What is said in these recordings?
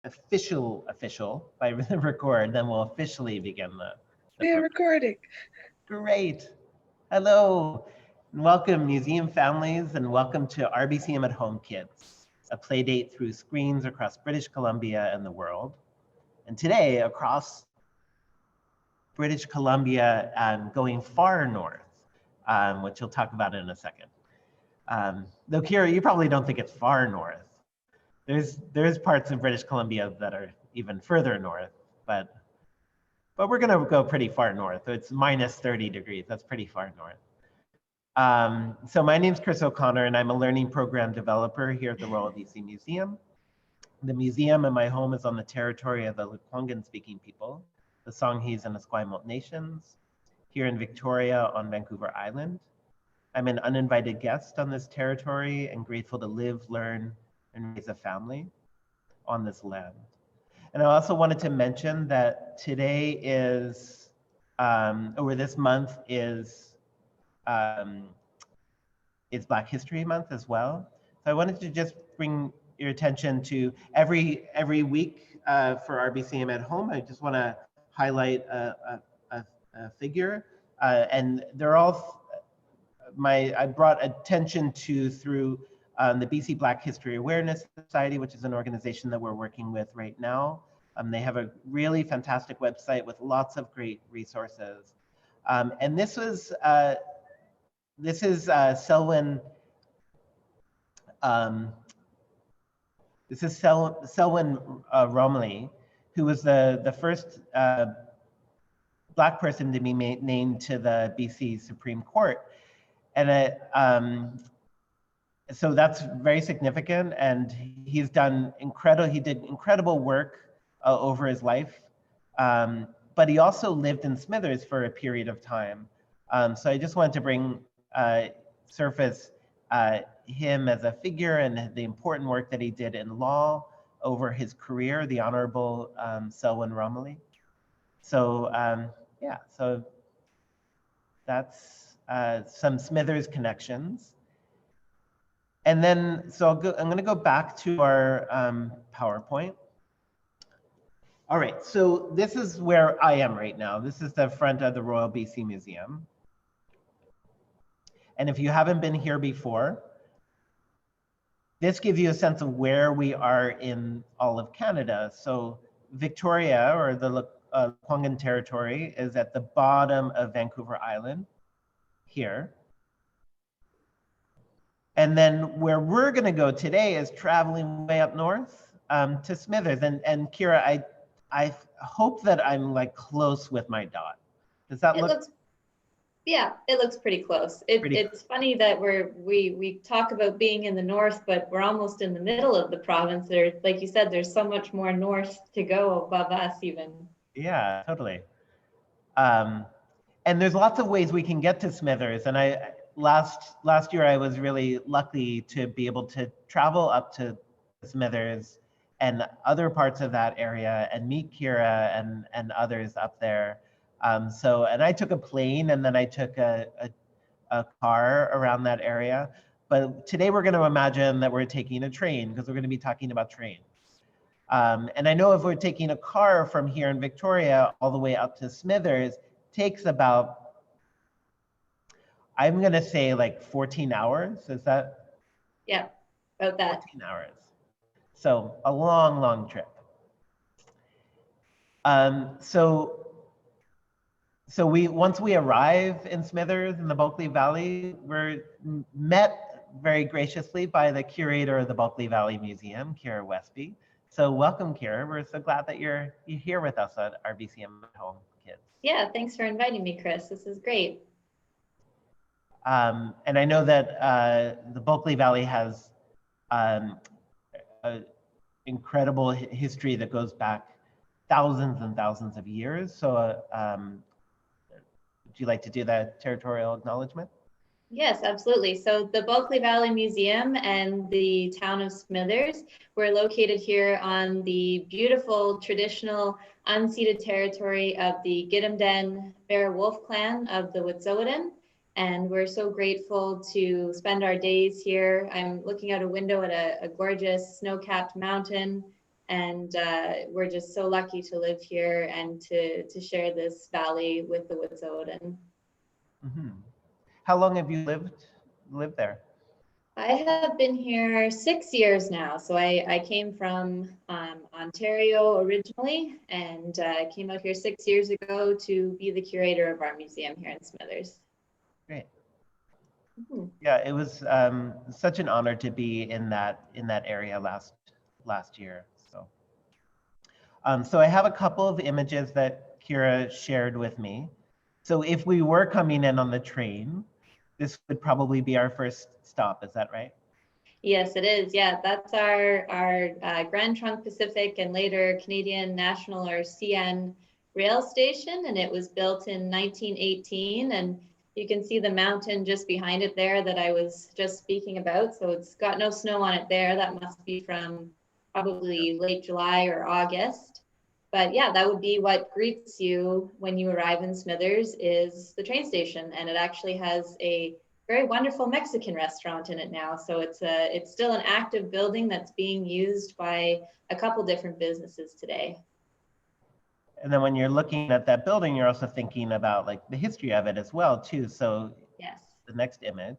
official by the record, then we'll officially begin the We are program. recording. Great. Hello. And welcome, museum families, and welcome to RBCM at Home Kids, a play date through screens across British Columbia and the world. And today, across British Columbia and going far north, which you'll talk about in a second. Though Kira, you probably don't think it's far north. There's parts of British Columbia that are even further north, but we're gonna go pretty far north. It's minus 30 degrees, that's pretty far north. So my name's Chris O'Connor and I'm a learning program developer here at the Royal BC Museum. The museum and my home is on the territory of the Lekwungen speaking people, the Songhees and Esquimalt nations, here in Victoria on Vancouver Island. I'm an uninvited guest on this territory and grateful to live, learn, and raise a family on this land. And I also wanted to mention that today is, or this month is Black History Month as well. So I wanted to just bring your attention to every week for RBCM at Home. I just want to highlight a figure, and they're all I brought attention to through the BC Black History Awareness Society, which is an organization that we're working with right now. They have a really fantastic website with lots of great resources. And this is Selwyn. This is Selwyn Romilly, who was the first Black person to be named to the BC Supreme Court. And so that's very significant, and he did incredible work over his life, but he also lived in Smithers for a period of time. So I just wanted to surface him as a figure and the important work that he did in law over his career, the Honorable Selwyn Romilly. So yeah, so that's some Smithers connections. And then, so I'm going to go back to our PowerPoint. All right, so this is where I am right now. This is the front of the Royal BC Museum. And if you haven't been here before, this gives you a sense of where we are in all of Canada. So Victoria, or the Lekwungen territory, is at the bottom of Vancouver Island here. And then where we're going to go today is traveling way up north to Smithers. And Kira, I hope that I'm like close with my dot. Does that look? Yeah, it looks pretty close. It's funny that we talk about being in the north, but we're almost in the middle of the province. There, like you said, there's so much more north to go above us even. Yeah, totally. And there's lots of ways we can get to Smithers. And last year I was really lucky to be able to travel up to Smithers and other parts of that area and meet Kira and others up there. And I took a plane and then I took a car around that area. But today we're going to imagine that we're taking a train because we're going to be talking about trains. And I know if we're taking a car from here in Victoria all the way up to Smithers, takes about, I'm going to say like 14 hours. Is that? Yeah, about that. 14 hours. So a long, long trip. So once we arrive in Smithers in the Bulkley Valley, we're met very graciously by the curator of the Bulkley Valley Museum, Kira Westby. So welcome, Kira. We're so glad that you're here with us at RBCM at Home Kids. Yeah, thanks for inviting me, Chris. This is great. And I know that the Bulkley Valley has an incredible history that goes back thousands and thousands of years. So would you like to do that territorial acknowledgement? Yes, absolutely. So the Bulkley Valley Museum and the town of Smithers, we're located here on the beautiful traditional unceded territory of the Gidimt'en Bear Wolf clan of the Wet'suwet'en. And we're so grateful to spend our days here. I'm looking out a window at a gorgeous snow-capped mountain, And we're just so lucky to live here and to share this valley with the Wet'suwet'en. Mm-hmm. How long have you lived there? I have been here 6 years now. So I came from Ontario originally, and came out here 6 years ago to be the curator of our museum here in Smithers. Great. Mm-hmm. Yeah, it was such an honor to be in that area last year. So I have a couple of images that Kira shared with me. So if we were coming in on the train, this would probably be our first stop. Is that right? Yes, it is. Yeah, that's our Grand Trunk Pacific and later Canadian National or CN rail station, and it was built in 1918. And you can see the mountain just behind it there that I was just speaking about. So it's got no snow on it there. That must be from probably late July or August. But yeah, that would be what greets you when you arrive in Smithers is the train station, and it actually has a very wonderful Mexican restaurant in it now. So it's still an active building that's being used by a couple different businesses today. And then when you're looking at that building, you're also thinking about like the history of it as well too. So Yes. the next image.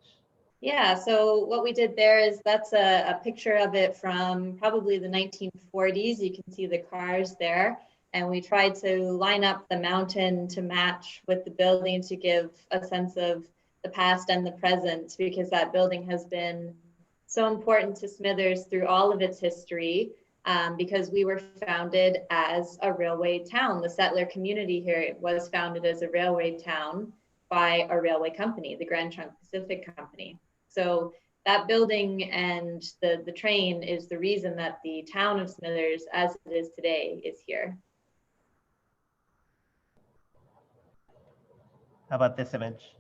Yeah, so what we did there is that's a picture of it from probably the 1940s. You can see the cars there. And we tried to line up the mountain to match with the building to give a sense of the past and the present, because that building has been so important to Smithers through all of its history, because we were founded as a railway town. The settler community here was founded as a railway town by a railway company, the Grand Trunk Pacific Company. So that building and the train is the reason that the town of Smithers, as it is today, is here. How about this image?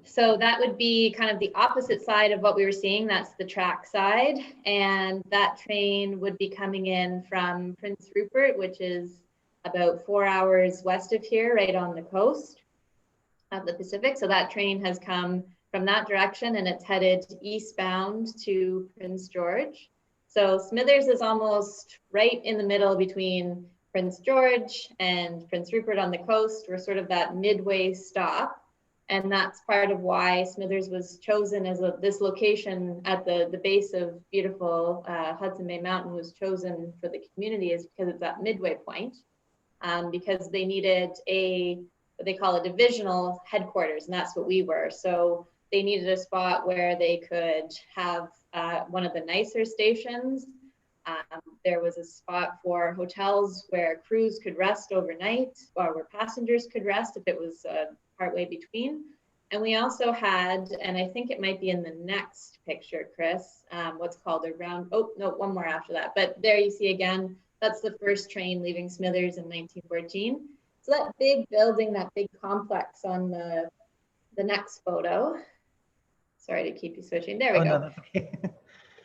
So that would be kind of the opposite side of what we were seeing. That's the track side. And that train would be coming in from Prince Rupert, which is about 4 hours west of here, right on the coast of the Pacific. So that train has come from that direction and it's headed eastbound to Prince George. So Smithers is almost right in the middle between Prince George and Prince Rupert on the coast. We're sort of that midway stop. And that's part of why Smithers was chosen as this location at the base of beautiful Hudson Bay Mountain was chosen for the community, is because it's that midway point, because they needed what they call a divisional headquarters, and that's what we were. So they needed a spot where they could have one of the nicer stations. There was a spot for hotels where crews could rest overnight, or where passengers could rest if it was partway between. And we also had, and I think it might be in the next picture, Chris, what's called a round, oh, no, one more after that. But there you see again, that's the first train leaving Smithers in 1914. So that big building, that big complex on the next photo. Sorry to keep you switching. There we go. No, that's okay.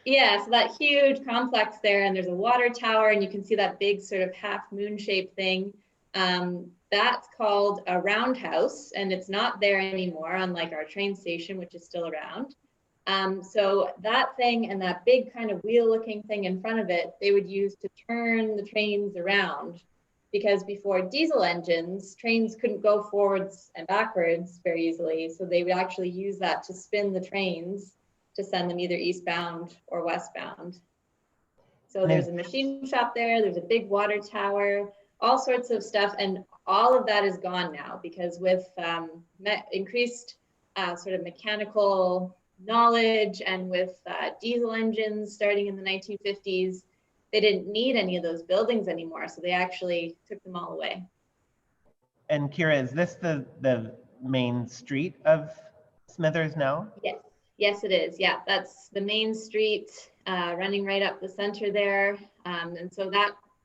Yeah, so that huge complex there, and there's a water tower, and you can see that big sort of half moon shaped thing. That's called a roundhouse, and it's not there anymore, unlike our train station, which is still around. So that thing and that big kind of wheel looking thing in front of it, they would use to turn the trains around, because before diesel engines, trains couldn't go forwards and backwards very easily. So they would actually use that to spin the trains to send them either eastbound or westbound. So there's a machine shop there, there's a big water tower, all sorts of stuff. And all of that is gone now, because with increased sort of mechanical knowledge and with diesel engines starting in the 1950s, they didn't need any of those buildings anymore. So they actually took them all away. And Kira, is this the main street of Smithers now? Yes. Yes, it is. Yeah, that's the main street running right up the center there. And so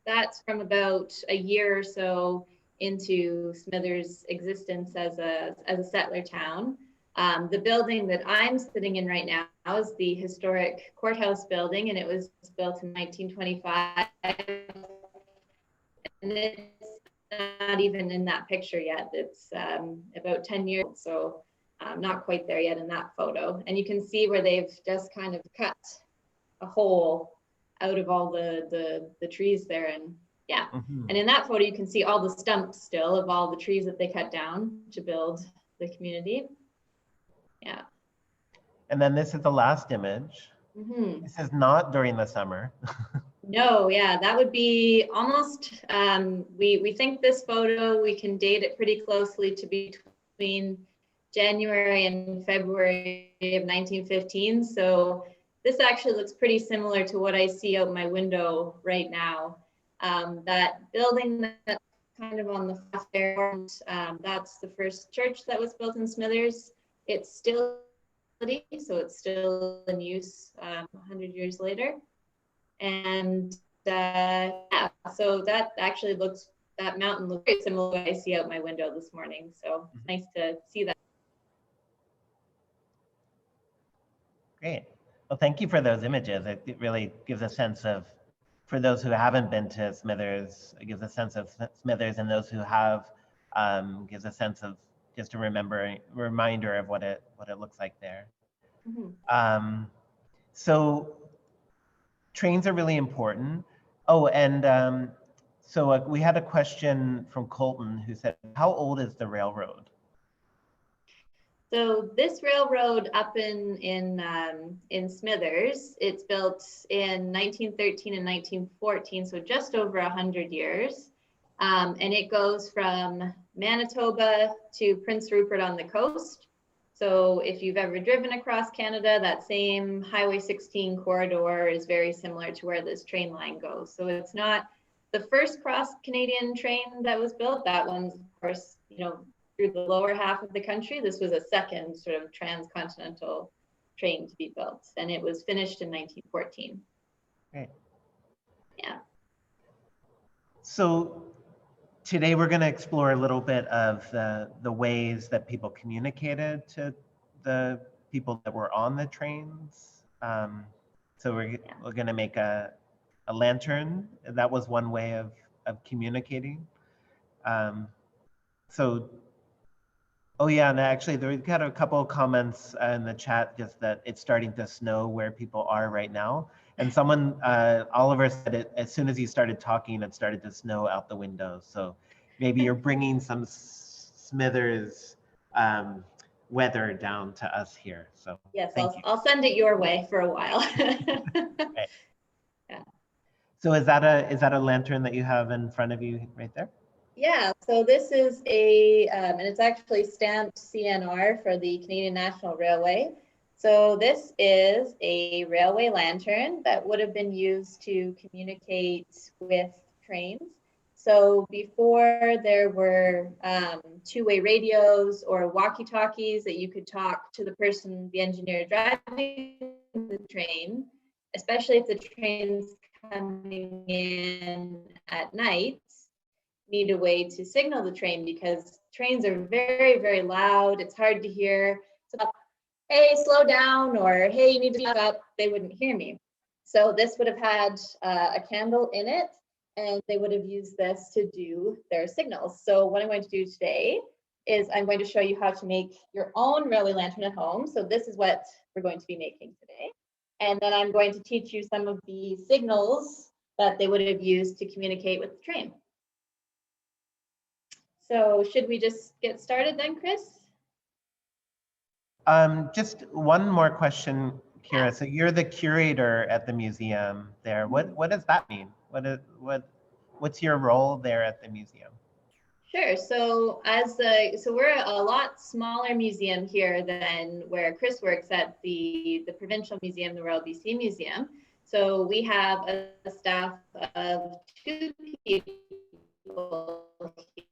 that's from about a year or so into Smithers' existence as a settler town. The building that I'm sitting in right now is the historic courthouse building, and it was built in 1925. And it's not even in that picture yet. It's about 10 years old, so not quite there yet in that photo. And you can see where they've just kind of cut a hole out of all the trees there. And yeah, Mhm. and in that photo, you can see all the stumps still of all the trees that they cut down to build the community. Yeah. And then this is the last image. Mm-hmm. This is not during the summer. No, yeah, that would be almost, we think this photo, we can date it pretty closely to between January and February of 1915. So this actually looks pretty similar to what I see out my window right now. That building that's kind of on the fast there, that's the first church that was built in Smithers. It's still, so it's still in use 100 years later. And yeah, so that actually looks, that mountain looks very similar to what I see out my window this morning. So it's nice to see that. Great. Well, thank you for those images. It really gives a sense of, for those who haven't been to Smithers, it gives a sense of Smithers, and those who have, gives a sense of just a reminder of what it looks like there. Mm-hmm. So trains are really important. Oh, and so we had a question from Colton who said, how old is the railroad? So this railroad up in Smithers, it's built in 1913 and 1914, so just over 100 years. And it goes from Manitoba to Prince Rupert on the coast. So if you've ever driven across Canada, that same Highway 16 corridor is very similar to where this train line goes. So it's not the first cross-Canadian train that was built. That one's, of course, through the lower half of the country. This was a second sort of transcontinental train to be built, and it was finished in 1914. Great. Yeah. So today we're going to explore a little bit of the ways that people communicated to the people that were on the trains. So we're going to make a lantern. That was one way of communicating. So, oh yeah, and actually we've got a couple of comments in the chat just that it's starting to snow where people are right now. And someone, Oliver said it, as soon as he started talking, it started to snow out the window. So maybe you're bringing some Smithers weather down to us here. So yes, thank you. I'll send it your way for a while. Right. Yeah. So is that a lantern that you have in front of you right there? Yeah, so this is and it's actually stamped CNR for the Canadian National Railway. So this is a railway lantern that would have been used to communicate with trains. So before there were two-way radios or walkie-talkies that you could talk to the person, the engineer driving the train, especially if the train's coming in at night, need a way to signal the train because trains are very, very loud. It's hard to hear. So, hey, slow down, or hey, you need to speed up. They wouldn't hear me. So this would have had a candle in it, and they would have used this to do their signals. So what I'm going to do today is I'm going to show you how to make your own railway lantern at home. So this is what we're going to be making today. And then I'm going to teach you some of the signals that they would have used to communicate with the train. So should we just get started then, Chris? Just one more question, Kira. So you're the curator at the museum there. What does that mean? What's your role there at the museum? Sure. So we're a lot smaller museum here than where Chris works at the provincial museum, the Royal BC Museum. So we have a staff of 2 people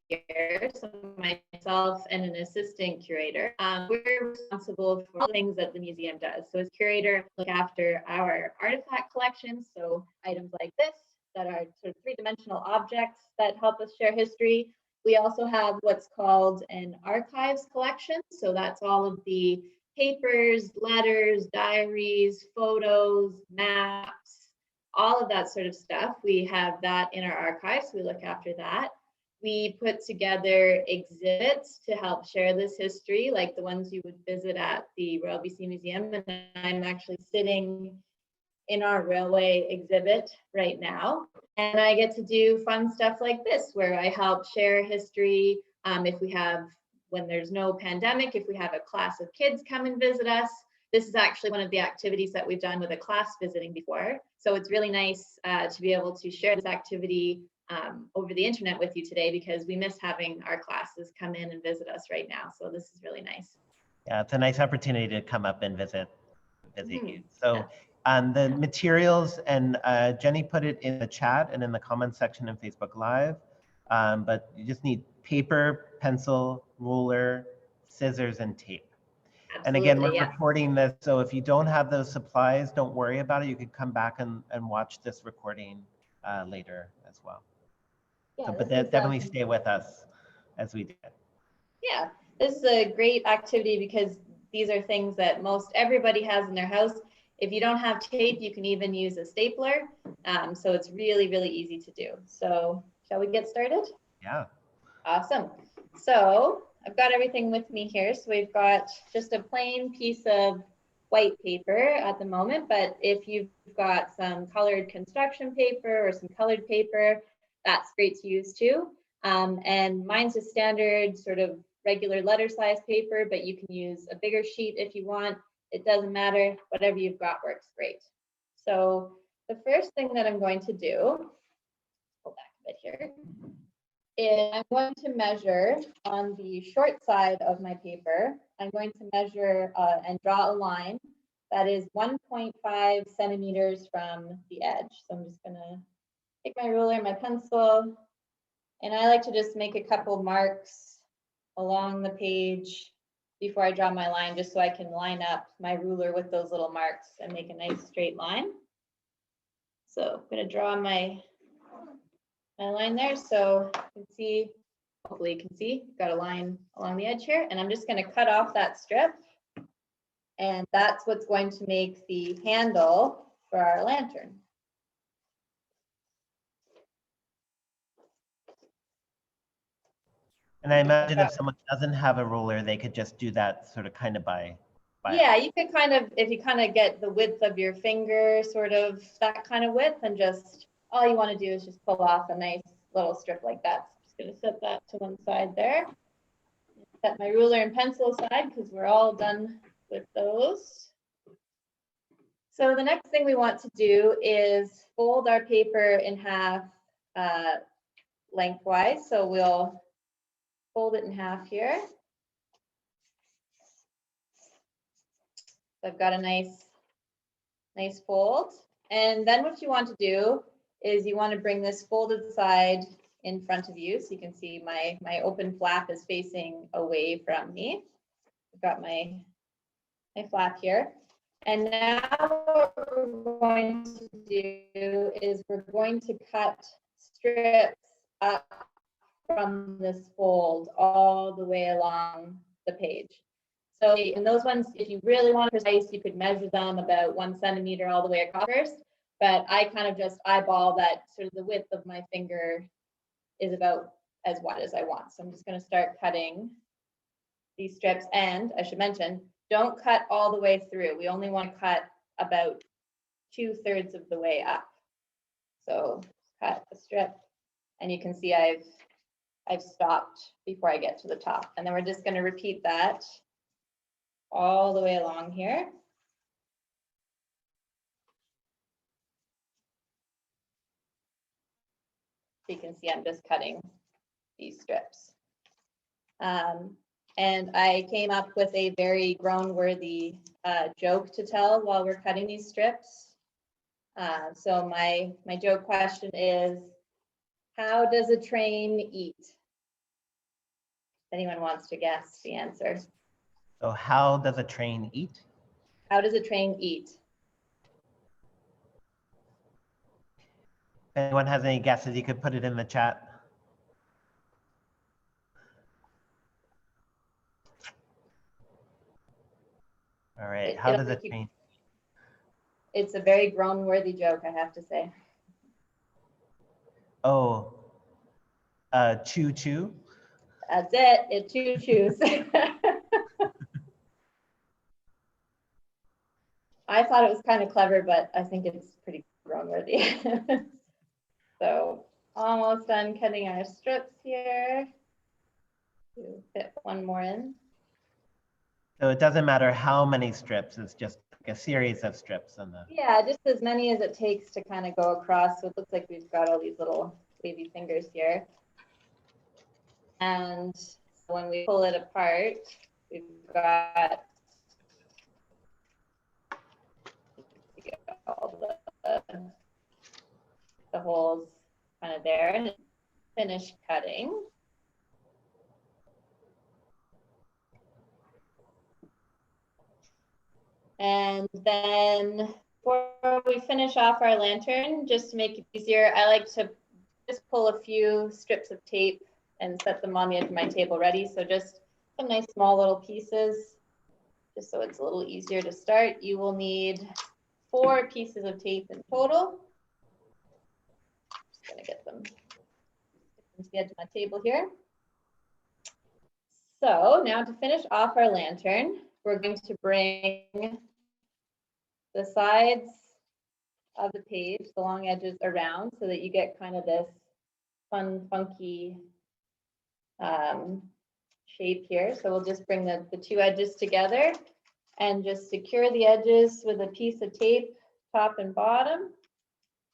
here, so myself and an assistant curator. We're responsible for all the things that the museum does. So as curator, look after our artifact collections, so items like this that are sort of 3-dimensional objects that help us share history. We also have what's called an archives collection. So that's all of the papers, letters, diaries, photos, maps, all of that sort of stuff. We have that in our archives. We look after that. We put together exhibits to help share this history, like the ones you would visit at the Royal BC Museum. And I'm actually sitting in our railway exhibit right now. And I get to do fun stuff like this, where I help share history. When there's no pandemic, if we have a class of kids come and visit us, this is actually one of the activities that we've done with a class visiting before. So it's really nice to be able to share this activity over the internet with you today, because we miss having our classes come in and visit us right now. So this is really nice. Yeah, it's a nice opportunity to come up and visit you. So Yeah. the materials, and Jenny put it in the chat and in the comments section in Facebook Live, but you just need paper, pencil, ruler, scissors, and tape. Absolutely, and again, we're yeah. recording this, so if you don't have those supplies, don't worry about it. You could come back and watch this recording later as well. Yeah, So, but definitely stay with us as we do it. Yeah, this is a great activity because these are things that most everybody has in their house. If you don't have tape, you can even use a stapler. So it's really, really easy to do. So shall we get started? Yeah. Awesome. So I've got everything with me here. So we've got just a plain piece of white paper at the moment, but if you've got some colored construction paper or some colored paper, that's great to use too. And mine's a standard sort of regular letter size paper, but you can use a bigger sheet if you want. It doesn't matter, whatever you've got works great. So the first thing that I'm going to do, pull back a bit here, is I'm going to measure on the short side of my paper. I'm going to measure and draw a line that is 1.5 centimeters from the edge. So I'm just gonna take my ruler, my pencil, and I like to just make a couple marks along the page before I draw my line, just so I can line up my ruler with those little marks and make a nice straight line. So I'm gonna draw my line there, so you can see, hopefully you can see, got a line along the edge here, and I'm just gonna cut off that strip, and that's what's going to make the handle for our lantern. And I imagine if someone doesn't have a ruler, they could just do that sort of kind of by yeah, you could kind of, if you kind of get the width of your finger, sort of that kind of width, and just all you want to do is just pull off a nice little strip like that. So I'm just going to set that to one side there. Set my ruler and pencil aside because we're all done with those. So the next thing we want to do is fold our paper in half lengthwise. So we'll fold it in half here. So I've got a nice fold. And then what you want to do is you want to bring this folded side in front of you. So you can see my open flap is facing away from me. I've got my flap here. And now what we're going to do is we're going to cut strips up from this fold all the way along the page. So in those ones, if you really want to be precise, you could measure them about 1 centimeter all the way across first. But I kind of just eyeball that sort of the width of my finger is about as wide as I want. So I'm just going to start cutting these strips. And I should mention, don't cut all the way through. We only want to cut about 2/3 of the way up. So cut a strip, and you can see I've stopped before I get to the top. And then we're just going to repeat that all the way along here. So you can see I'm just cutting these strips. And I came up with a very groan-worthy joke to tell while we're cutting these strips. So my joke question is, how does a train eat? If anyone wants to guess the answer. So how does a train eat? How does a train eat? If anyone has any guesses, you could put it in the chat. All right, how does a train? It's a very groan-worthy joke, I have to say. Oh, choo-choo? That's it, it choo-choos. I thought it was kind of clever, but I think it's pretty grown worthy. So almost done cutting our strips here. We'll fit one more in. So it doesn't matter how many strips, it's just like a series of strips in the. Yeah, just as many as it takes to kind of go across. So it looks like we've got all these little wavy fingers here. And when we pull it apart, we've got all the holes kind of there, and finish cutting. And then before we finish off our lantern, just to make it easier, I like to just pull a few strips of tape and set them on the edge of my table ready. So just some nice small little pieces, just so it's a little easier to start. You will need 4 pieces of tape in total. Just gonna get them to the edge of my table here. So now to finish off our lantern, we're going to bring the sides of the page, the long edges around, so that you get kind of this fun, funky shape here. So we'll just bring the 2 edges together and just secure the edges with a piece of tape, top and bottom.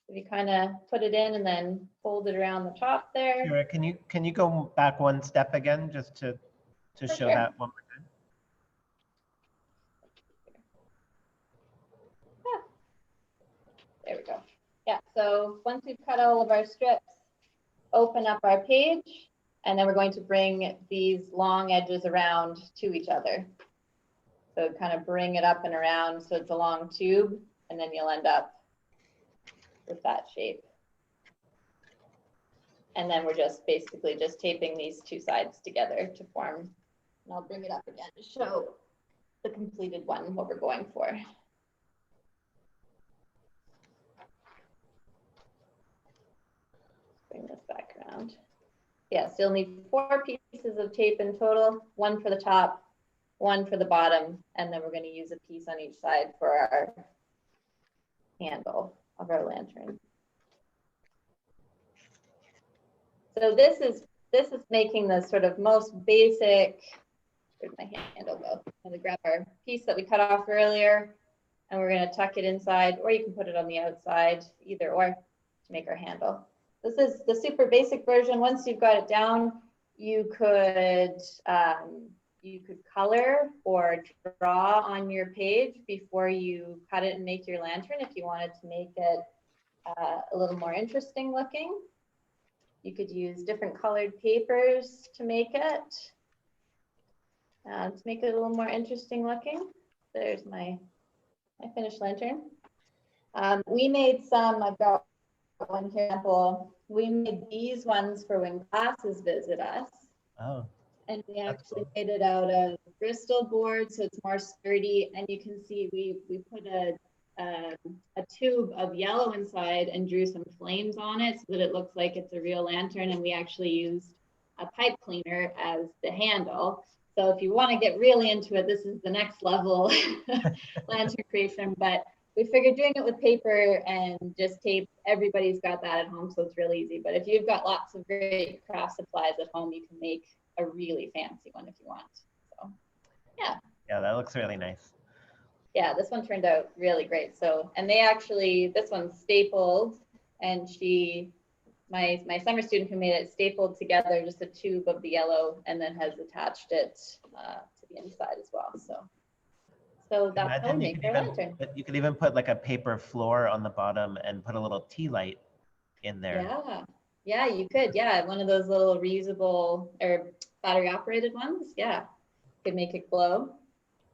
So you kind of put it in and then fold it around the top there. Kira, can you go back one step again just to show that one more time? There we go. Yeah, so once we've cut all of our strips, open up our page, and then we're going to bring these long edges around to each other. So kind of bring it up and around so it's a long tube, and then you'll end up with that shape. And then we're just basically just taping these 2 sides together to form, and I'll bring it up again to show the completed one, what we're going for. Bring this back around. Yeah, so you'll need 4 pieces of tape in total, 1 for the top, 1 for the bottom, and then we're going to use a piece on each side for our handle of our lantern. So this is making the sort of most basic. Where'd my handle go? I'm going to grab our piece that we cut off earlier, and we're going to tuck it inside, or you can put it on the outside, either or, to make our handle. This is the super basic version. Once you've got it down, you could color or draw on your page before you cut it and make your lantern if you wanted to make it a little more interesting looking. You could use different colored papers to make it a little more interesting looking. There's my finished lantern. We made some, I've got one here. We made these ones for when classes visit us. Oh. And we actually made it out of Bristol board, so it's more sturdy. And you can see we put a tube of yellow inside and drew some flames on it so that it looks like it's a real lantern. And we actually used a pipe cleaner as the handle. So if you want to get really into it, this is the next level lantern creation. But we figured doing it with paper and just tape, everybody's got that at home, so it's really easy. But if you've got lots of great craft supplies at home, you can make a really fancy one if you want. So, yeah. Yeah, that looks really nice. Yeah, this one turned out really great. So, and they actually, this one's stapled, and my summer student who made it stapled together just a tube of the yellow and then has attached it to the inside as well. So that's how we make our lantern. You could even put like a paper floor on the bottom and put a little tea light in there. Yeah, you could. Yeah, one of those little reusable or battery operated ones. Yeah, could make it glow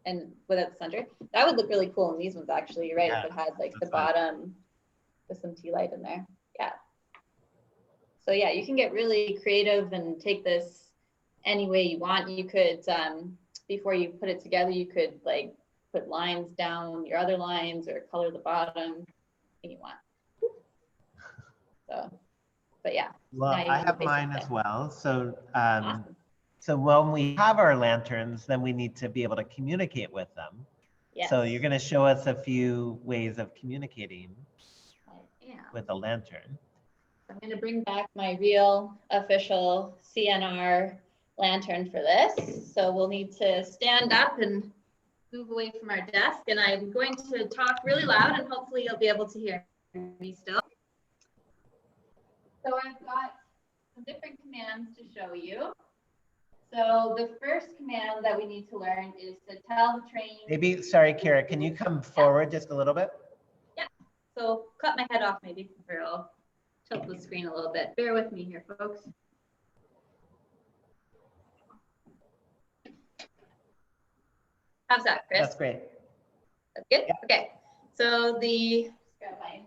and without the center. That would look really cool in these ones actually. You're right, if it had like the bottom with some tea light in there. Yeah. So yeah, you can get really creative and take this any way you want. You could, before you put it together, you could like put lines down your other lines or color the bottom, anything you want. So, but yeah. Well, I have mine as well. So, awesome. So when we have our lanterns, then we need to be able to communicate with them. Yes. So you're going to show us a few ways of communicating Yeah. with a lantern. I'm going to bring back my real official CNR lantern for this. So we'll need to stand up and move away from our desk. And I'm going to talk really loud and hopefully you'll be able to hear me still. So I've got some different commands to show you. So the first command that we need to learn is to tell the train. Maybe, sorry, Kira, can you come forward just a little bit? Yeah. So cut my head off maybe, or I'll tilt the screen a little bit. Bear with me here, folks. How's that, Chris? That's great. That's good? Yeah. Okay. So grab my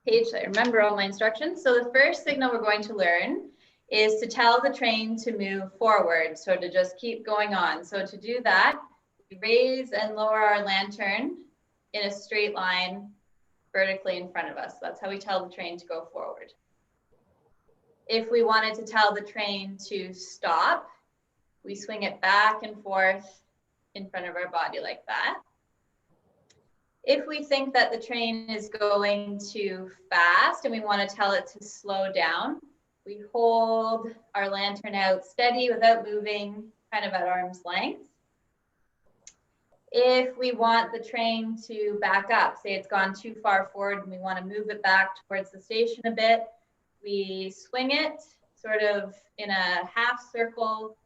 page so I remember all my instructions. So the first signal we're going to learn is to tell the train to move forward. So to just keep going on. So to do that, we raise and lower our lantern in a straight line vertically in front of us. That's how we tell the train to go forward. If we wanted to tell the train to stop, we swing it back and forth in front of our body like that. If we think that the train is going too fast and we want to tell it to slow down, we hold our lantern out steady without moving, kind of at arm's length. If we want the train to back up, say it's gone too far forward and we want to move it back towards the station a bit, we swing it sort of in a half circle,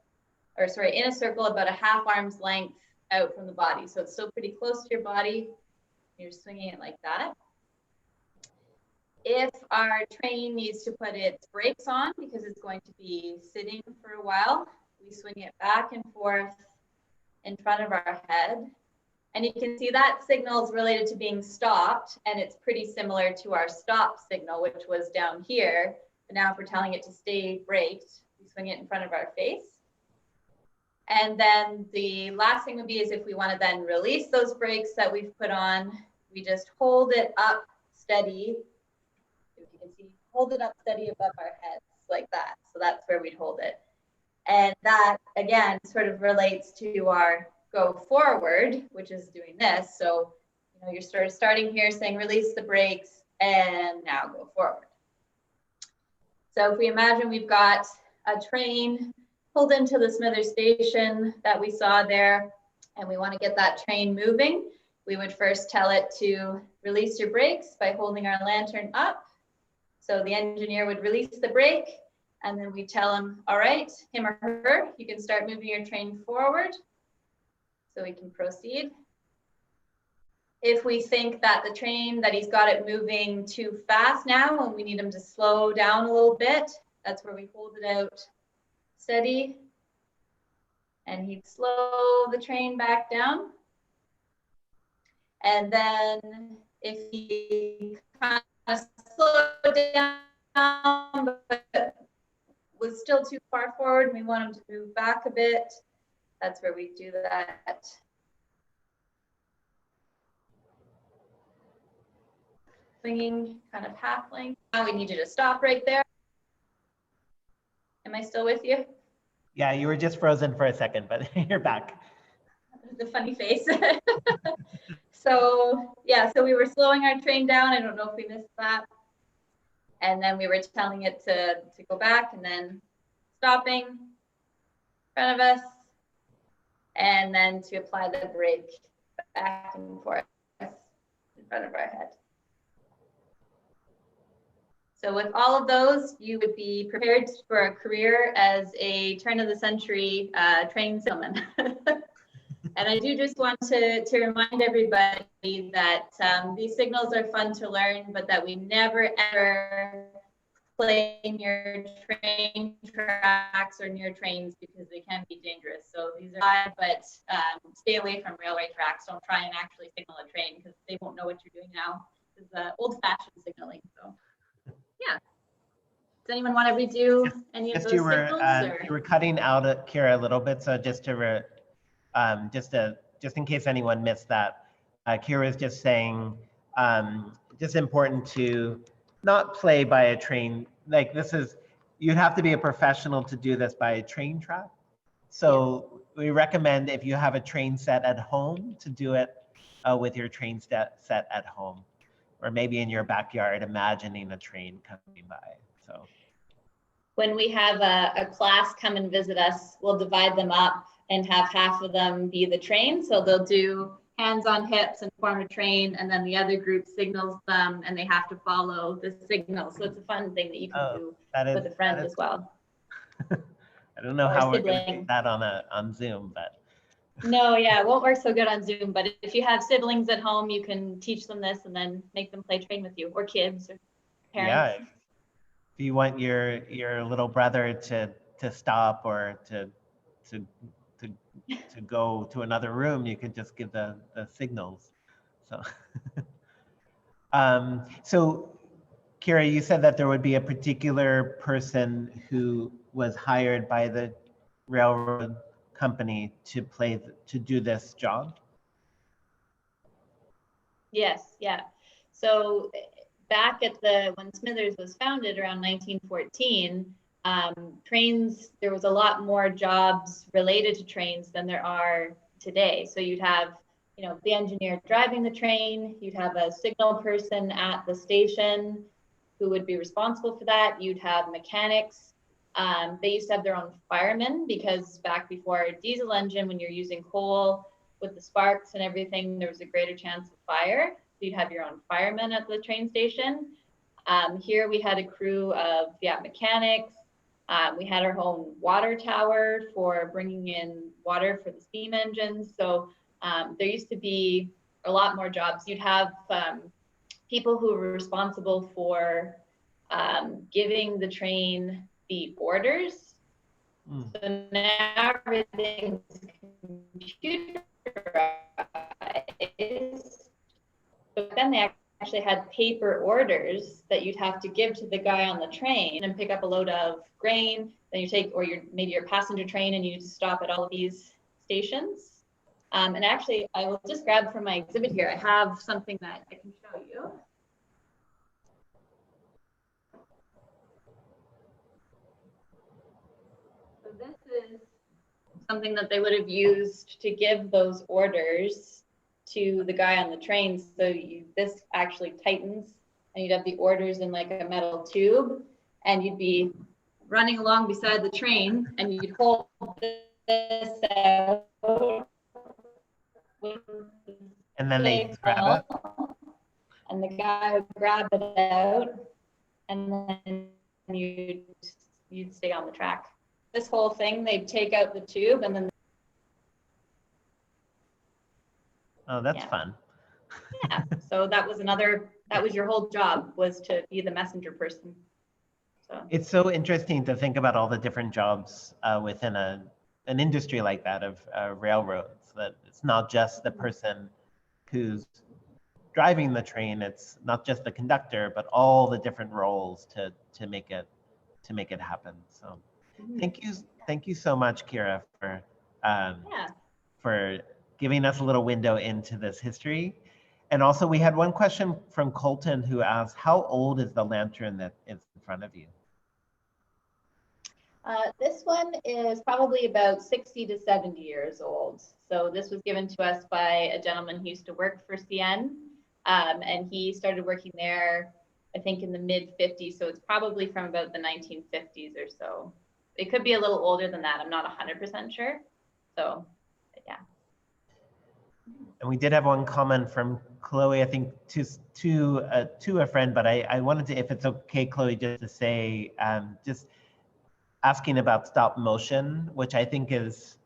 or sorry, in a circle about a half arm's length out from the body. So it's still pretty close to your body. You're swinging it like that. If our train needs to put its brakes on because it's going to be sitting for a while, we swing it back and forth in front of our head. And you can see that signal is related to being stopped, and it's pretty similar to our stop signal, which was down here. But now if we're telling it to stay braked, we swing it in front of our face. And then the last thing would be is if we want to then release those brakes that we've put on, we just hold it up steady. If you can see, hold it up steady above our heads like that. So that's where we'd hold it. And that, again, sort of relates to our go forward, which is doing this. So, you know, you're sort of starting here saying release the brakes and now go forward. So if we imagine we've got a train pulled into the Smithers station that we saw there, and we want to get that train moving, we would first tell it to release your brakes by holding our lantern up. So the engineer would release the brake, and then we tell him, all right, him or her, you can start moving your train forward. So we can proceed. If we think that the train, that he's got it moving too fast now and we need him to slow down a little bit, that's where we hold it out steady. And he'd slow the train back down. And then if he kind of slowed down but was still too far forward and we want him to move back a bit, that's where we do that. Swinging kind of half length. Now we need you to stop right there. Am I still with you? Yeah, you were just frozen for a second, but you're back. The funny face. So yeah, so we were slowing our train down. I don't know if we missed that. And then we were telling it to go back and then stopping in front of us. And then to apply the brake back and forth in front of our head. So with all of those, you would be prepared for a career as a turn-of-the-century train salesman. And I do just want to remind everybody that these signals are fun to learn, but that we never, ever play near train tracks or near trains because they can be dangerous. So these are live, but stay away from railway tracks. Don't try and actually signal a train because they won't know what you're doing now. This is old-fashioned signaling. So yeah. Does anyone want to redo any of those signals? You were cutting out Kira a little bit, so just in case anyone missed that, Kira is just saying, just important to not play by a train. Like you'd have to be a professional to do this by a train track. So we recommend if you have a train set at home to do it with your train set at home, or maybe in your backyard, imagining a train coming by. So when we have a class come and visit us, we'll divide them up and have half of them be the train. So they'll do hands on hips and form a train, and then the other group signals them and they have to follow the signal. So it's a fun thing that you can do with a friend as well. I don't know or how we're going to sibling. do that on Zoom, but No, yeah, it won't work so good on Zoom. But if you have siblings at home, you can teach them this and then make them play train with you, or kids, or parents. yeah, if you want your little brother to stop or to go to another room, you could just give the signals. So so Kira, you said that there would be a particular person who was hired by the railroad company to do this job. Yes, yeah. So back at when Smithers was founded around 1914, trains, there was a lot more jobs related to trains than there are today. So you'd have, the engineer driving the train, you'd have a signal person at the station who would be responsible for that. You'd have mechanics. They used to have their own firemen, because back before a diesel engine, when you're using coal with the sparks and everything, there was a greater chance of fire. So you'd have your own firemen at the train station. Here we had a crew of mechanics. We had our own water tower for bringing in water for the steam engines. So there used to be a lot more jobs. You'd have people who were responsible for giving the train the orders. So now everything's computerized. But then they actually had paper orders that you'd have to give to the guy on the train and pick up a load of grain. Then you take, or maybe your passenger train, and you need to stop at all of these stations. And actually, I will just grab from my exhibit here. I have something that I can show you. So this is something that they would have used to give those orders to the guy on the train. So this actually tightens, and you'd have the orders in like a metal tube, and you'd be running along beside the train, and you'd hold this out. And then they grab it. And the guy would grab it out, and then you'd stay on the track. This whole thing, they'd take out the tube, and then. Oh, that's fun. Yeah, so that was your whole job, was to be the messenger person. So it's so interesting to think about all the different jobs within an industry like that of railroads, that it's not just the person who's driving the train, it's not just the conductor, but all the different roles to make it happen. So thank you so much, Kira, for giving us a little window into this history. And also, we had one question from Colton, who asked, how old is the lantern that is in front of you? This one is probably about 60 to 70 years old. So this was given to us by a gentleman who used to work for CN, and he started working there, I think, in the mid-50s. So it's probably from about the 1950s or so. It could be a little older than that. I'm not 100% sure. So, but yeah. And we did have one comment from Chloe, I think to a friend, but I wanted to, if it's okay, Chloe, just to say, just asking about stop motion, which I think is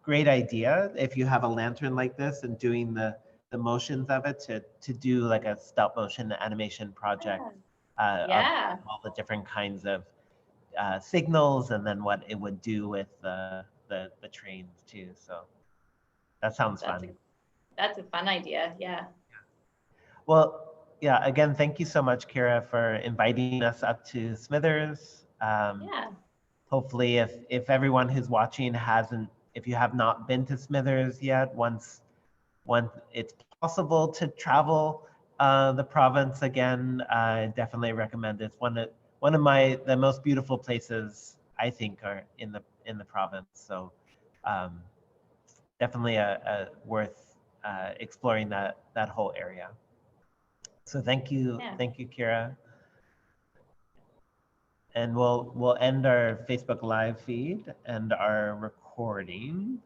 great idea. If you have a lantern like this and doing the motions of it, to do like a stop motion animation project of all the different kinds of signals, and then what it would do with the trains too. So that sounds fun. That's a fun idea, yeah. Well, yeah, again, thank you so much, Kira, for inviting us up to Smithers. Hopefully, if everyone who's watching if you have not been to Smithers yet, once it's possible to travel the province again, I definitely recommend it. It's one of the most beautiful places I think are in the province. So definitely a worth exploring that whole area. So thank you, Kira. And we'll end our Facebook Live feed and our recording.